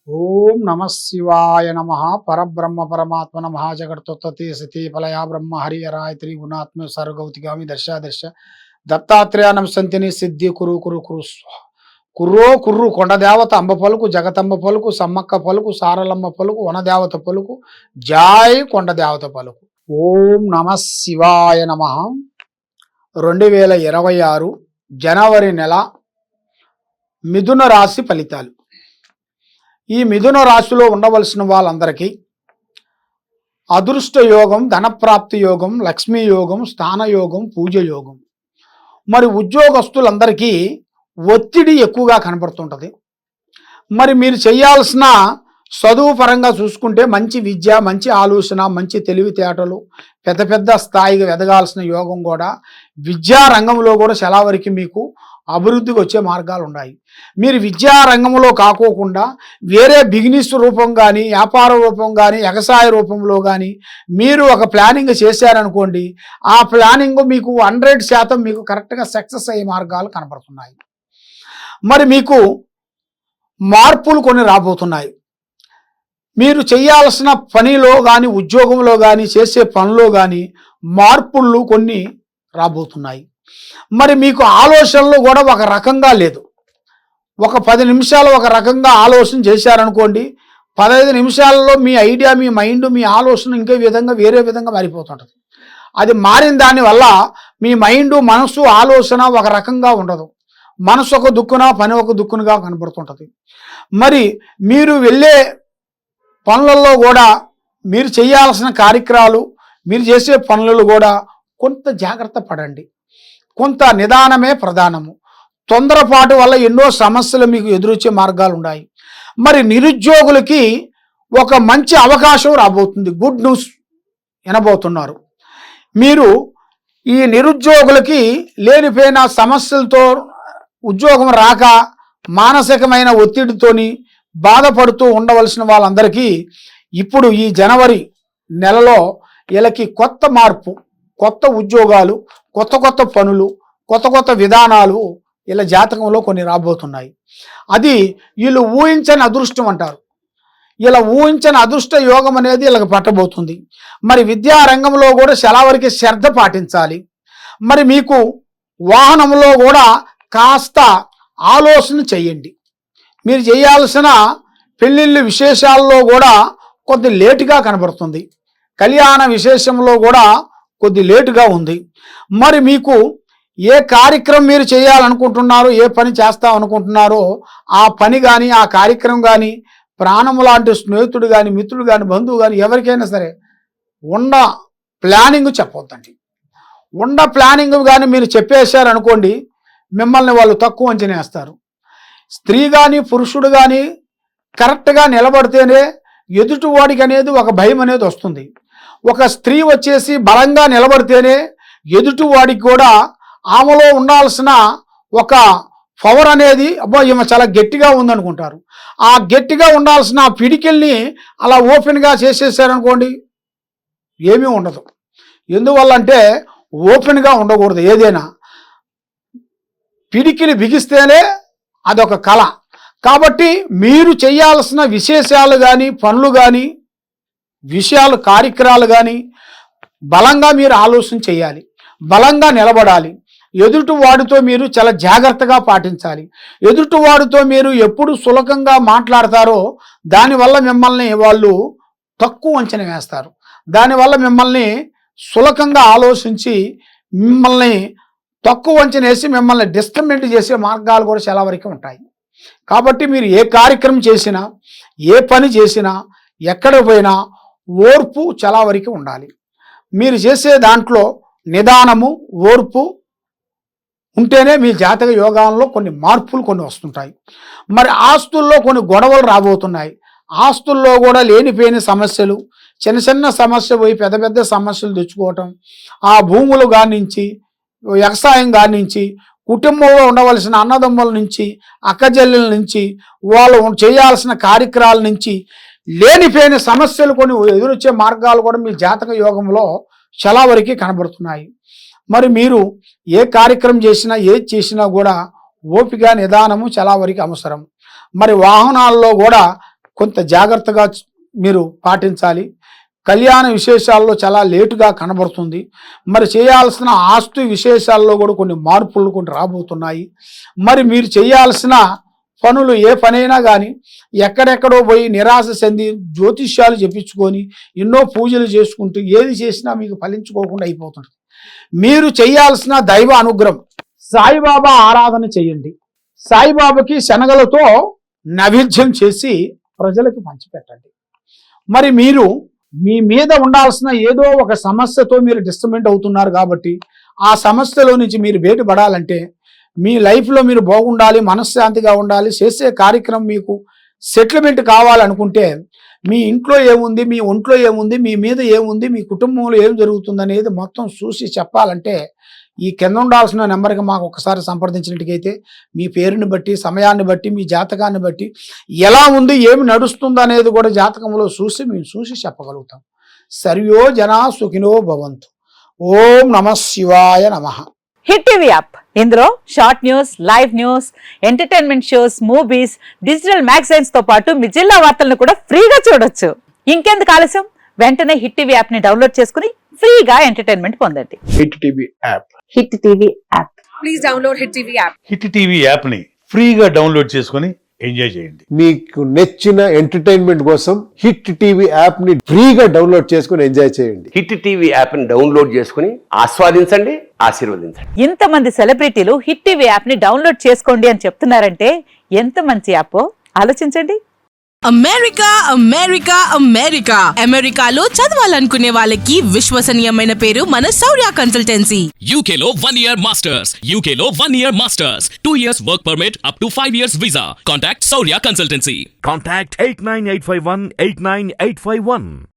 ఓం నమ శివాయ నమ పరబ్రహ్మ పరమాత్మన మహాజగత్తుత్పత్తి సతీ ఫలయా బ్రహ్మ హరిహరాయ త్రిగుణాత్మ సర్వగౌతిగామి దర్శ దత్తాత్రేయానం సంతిని సిద్ధి కురు కురు కురు కుర్రో కుర్రు కొండదేవత అంబ పలుకు జగతంబ పలుకు సమ్మక్క పలుకు సారలమ్మ పలుకు వనదేవత పలుకు జాయ్ కొండదేవత పలుకు. ఓం నమ శివాయ నమ. 2026 జనవరి నెల మిథున రాశి ఫలితాలు. ఈ మిథున రాశిలో ఉండవలసిన వాళ్ళందరికీ అదృష్ట యోగం, ధనప్రాప్తి యోగం, లక్ష్మీ యోగం, స్థాన యోగం, పూజ యోగం. మరి ఉద్యోగస్తులందరికీ ఒత్తిడి ఎక్కువగా కనబడుతుంటుంది. మరి మీరు చేయాల్సిన చదువు పరంగా చూసుకుంటే మంచి విద్య, మంచి ఆలోచన, మంచి తెలివితేటలు, పెద్ద పెద్ద స్థాయిగా ఎదగాల్సిన యోగం కూడా విద్యా రంగంలో కూడా చాలా వరకు మీకు అభివృద్ధికి వచ్చే మార్గాలు ఉన్నాయి. మీరు విద్యా రంగంలో కాకోకుండా వేరే బిజినెస్ రూపం కానీ, వ్యాపార రూపం కానీ, వ్యవసాయ రూపంలో కానీ మీరు ఒక ప్లానింగ్ చేశారనుకోండి, ఆ ప్లానింగ్ మీకు 100% మీకు కరెక్ట్గా సక్సెస్ అయ్యే మార్గాలు కనబడుతున్నాయి. మరి మీకు మార్పులు కొన్ని రాబోతున్నాయి. మీరు చేయాల్సిన పనిలో కానీ, ఉద్యోగంలో కానీ, చేసే పనిలో కానీ మార్పులు కొన్ని రాబోతున్నాయి. మరి మీకు ఆలోచనలు కూడా ఒక రకంగా లేదు. ఒక 10 నిమిషాలు ఒక రకంగా ఆలోచన చేశారనుకోండి, 15 నిమిషాలలో మీ ఐడియా, మీ మైండ్, మీ ఆలోచన ఇంకే విధంగా వేరే విధంగా మారిపోతుంటుంది. అది మారిన దానివల్ల మీ మైండ్, మనసు, ఆలోచన ఒక రకంగా ఉండదు. మనసు ఒక దుక్కున, పని ఒక దుక్కునుగా కనబడుతుంటుంది. మరి మీరు వెళ్ళే పనులలో కూడా, మీరు చేయాల్సిన కార్యక్రమాలు, మీరు చేసే పనులలో కూడా కొంత జాగ్రత్త పడండి. కొంత నిదానమే ప్రధానము. తొందరపాటు వల్ల ఎన్నో సమస్యలు మీకు ఎదురొచ్చే మార్గాలు ఉన్నాయి. మరి నిరుద్యోగులకి ఒక మంచి అవకాశం రాబోతుంది. గుడ్ న్యూస్ వినబోతున్నారు. మీరు ఈ నిరుద్యోగులకి లేనిపోయిన సమస్యలతో, ఉద్యోగం రాక మానసికమైన ఒత్తిడితోని బాధపడుతూ ఉండవలసిన వాళ్ళందరికీ ఇప్పుడు ఈ జనవరి నెలలో వీళ్ళకి కొత్త మార్పు, కొత్త ఉద్యోగాలు, కొత్త కొత్త పనులు, కొత్త కొత్త విధానాలు వీళ్ళ జాతకంలో కొన్ని రాబోతున్నాయి. అది వీళ్ళు ఊహించని అదృష్టం అంటారు. ఇలా ఊహించని అదృష్ట యోగం అనేది వీళ్ళకి పట్టబోతుంది. మరి విద్యా రంగంలో కూడా చాలా వరకు శ్రద్ధ పాటించాలి. మరి మీకు వాహనంలో కూడా కాస్త ఆలోచన చెయ్యండి. మీరు చేయాల్సిన పెళ్ళిళ్ళు విశేషాల్లో కూడా కొద్ది లేటుగా కనబడుతుంది. కళ్యాణ విశేషంలో కూడా కొద్ది లేటుగా ఉంది. మరి మీకు ఏ కార్యక్రమం మీరు చేయాలనుకుంటున్నారో, ఏ పని చేస్తాం అనుకుంటున్నారో ఆ పని కానీ, ఆ కార్యక్రమం కానీ, ప్రాణము లాంటి స్నేహితుడు కానీ, మిత్రుడు కానీ, బంధువు కానీ ఎవరికైనా సరే ఉన్న ప్లానింగ్ చెప్పొద్దండి. ఉన్న ప్లానింగ్ కానీ మీరు చెప్పేశారనుకోండి, మిమ్మల్ని వాళ్ళు తక్కువ అంచనా వేస్తారు. స్త్రీ కానీ, పురుషుడు కానీ కరెక్ట్గా నిలబడితేనే ఎదుటివాడికి అనేది ఒక భయం అనేది వస్తుంది. ఒక స్త్రీ వచ్చేసి బలంగా నిలబడితేనే ఎదుటివాడికి కూడా ఆమెలో ఉండాల్సిన ఒక పవర్ అనేది, అబ్బా ఈమె చాలా గట్టిగా ఉందనుకుంటారు. ఆ గట్టిగా ఉండాల్సిన పిడికిల్ని అలా ఓపెన్గా చేసేసారనుకోండి, ఏమీ ఉండదు. ఎందువల్లంటే ఓపెన్గా ఉండకూడదు. ఏదైనా పిడికిలి బిగిస్తేనే అదొక కళ. కాబట్టి మీరు చేయాల్సిన విశేషాలు కానీ, పనులు కానీ, విషయాలు, కార్యక్రమాలు కానీ బలంగా మీరు ఆలోచన చేయాలి. బలంగా నిలబడాలి. ఎదుటి వాడితో మీరు చాలా జాగ్రత్తగా పాటించాలి. ఎదుటి వాడితో మీరు ఎప్పుడు సులభంగా మాట్లాడతారో దానివల్ల మిమ్మల్ని వాళ్ళు తక్కువ అంచనా వేస్తారు. దానివల్ల మిమ్మల్ని సులభంగా ఆలోచించి మిమ్మల్ని తక్కువ అంచనా వేసి మిమ్మల్ని డిస్టర్బెంట్ చేసే మార్గాలు కూడా చాలా వరకు ఉంటాయి. కాబట్టి మీరు ఏ కార్యక్రమం చేసినా, ఏ పని చేసినా, ఎక్కడ పోయినా ఓర్పు చాలా వరకు ఉండాలి. మీరు చేసే దాంట్లో నిదానము, ఓర్పు ఉంటేనే మీ జాతక యోగాల్లో కొన్ని మార్పులు కొన్ని వస్తుంటాయి. మరి ఆస్తుల్లో కొన్ని గొడవలు రాబోతున్నాయి. ఆస్తుల్లో కూడా లేనిపోయిన సమస్యలు, చిన్న చిన్న సమస్య పోయి పెద్ద పెద్ద సమస్యలు తెచ్చుకోవటం, ఆ భూములు గానించి, వ్యవసాయం గానించి, కుటుంబంలో ఉండవలసిన అన్నదమ్ముల నుంచి, అక్కజెల్లెల నుంచి, వాళ్ళు చేయాల్సిన కార్యక్రమాల నుంచి లేనిపోయిన సమస్యలు కొన్ని ఎదురొచ్చే మార్గాలు కూడా మీ జాతక యోగంలో చాలా వరకు కనబడుతున్నాయి. మరి మీరు ఏ కార్యక్రమం చేసినా, ఏది చేసినా కూడా ఓపిక, నిదానము చాలా వరకు అవసరం. మరి వాహనాల్లో కూడా కొంత జాగ్రత్తగా మీరు పాటించాలి. కళ్యాణ విశేషాల్లో చాలా లేటుగా కనబడుతుంది. మరి చేయాల్సిన ఆస్తు విశేషాల్లో కూడా కొన్ని మార్పులు కొన్ని రాబోతున్నాయి. మరి మీరు చేయాల్సిన పనులు ఏ పనైనా కానీ ఎక్కడెక్కడో పోయి నిరాశ చెంది జ్యోతిష్యాలు చెప్పించుకొని ఎన్నో పూజలు చేసుకుంటూ ఏది చేసినా మీకు ఫలించుకోకుండా అయిపోతుంది. మీరు చేయాల్సిన దైవ అనుగ్రహం, సాయిబాబా ఆరాధన చేయండి. సాయిబాబాకి శనగలతో నైవేద్యం చేసి ప్రజలకు పంచిపెట్టండి. మరి మీరు మీ మీద ఉండాల్సిన ఏదో ఒక సమస్యతో మీరు డిస్టర్బెంట్ అవుతున్నారు కాబట్టి ఆ సమస్యలో నుంచి మీరు బయటపడాలంటే, మీ లైఫ్లో మీరు బాగుండాలి, మనశ్శాంతిగా ఉండాలి, చేసే కార్యక్రమం మీకు సెటిల్మెంట్ కావాలనుకుంటే, మీ ఇంట్లో ఏముంది, మీ ఒంట్లో ఏముంది, మీ మీద ఏముంది, మీ కుటుంబంలో ఏం జరుగుతుంది అనేది మొత్తం చూసి చెప్పాలంటే ఈ కింద ఉండాల్సిన నెంబర్కి మాకు ఒకసారి సంప్రదించినట్టుకైతే మీ పేరుని బట్టి, సమయాన్ని బట్టి, మీ జాతకాన్ని బట్టి ఎలా ఉంది, ఏమి నడుస్తుంది అనేది కూడా జాతకంలో మేము చూసి చెప్పగలుగుతాం. సర్వో జనా సుఖినో భవంతు. ఓం నమః శివాయ నమః. హిట్ టీవీ యాప్, ఇందులో short news, live news, entertainment shows, movies, digital magazines తో పాటు మీ జిల్లా వార్తలను కూడా ఫ్రీగా చూడొచ్చు. ఇంకెందుకు ఆలస్యం, వెంటనే హిట్ టీవీ యాప్ ని డౌన్లోడ్ చేసుకుని ఫ్రీగా ఎంటర్టైన్మెంట్ పొందండి. Hit TV app. Hit TV app. Please download hit TV app. Hit TV app ని ఫ్రీగా డౌన్లోడ్ చేసుకొని ఎంజాయ్ చేయండి. మీకు నచ్చిన ఎంటర్టైన్మెంట్ కోసం హిట్ టీవీ యాప్ ని ఫ్రీగా డౌన్లోడ్ చేసుకుని ఎంజాయ్ చేయండి. హిట్ టీవీ యాప్ ని డౌన్లోడ్ చేసుకుని ఆస్వాదించండి, ఆశీర్వదించండి. ఇంతమంది సెలబ్రిటీలు హిట్ టీవీ యాప్ ని డౌన్లోడ్ చేసుకోండి అని చెప్తున్నారంటే ఎంత మంచి యాప్ ఆలోచించండి. అమెరికా అమెరికా అమెరికా అమెరికాలో చదవాలనుకునే వాళ్ళకి విశ్వసనీయమైన పేరు మన శౌర్య కన్సల్టెన్సీ. UK లో 1 year masters. UK లో 1 year masters. 2 years work permit up to 5 years visa. Contact Saurya Consultancy. Contact 89851 89851.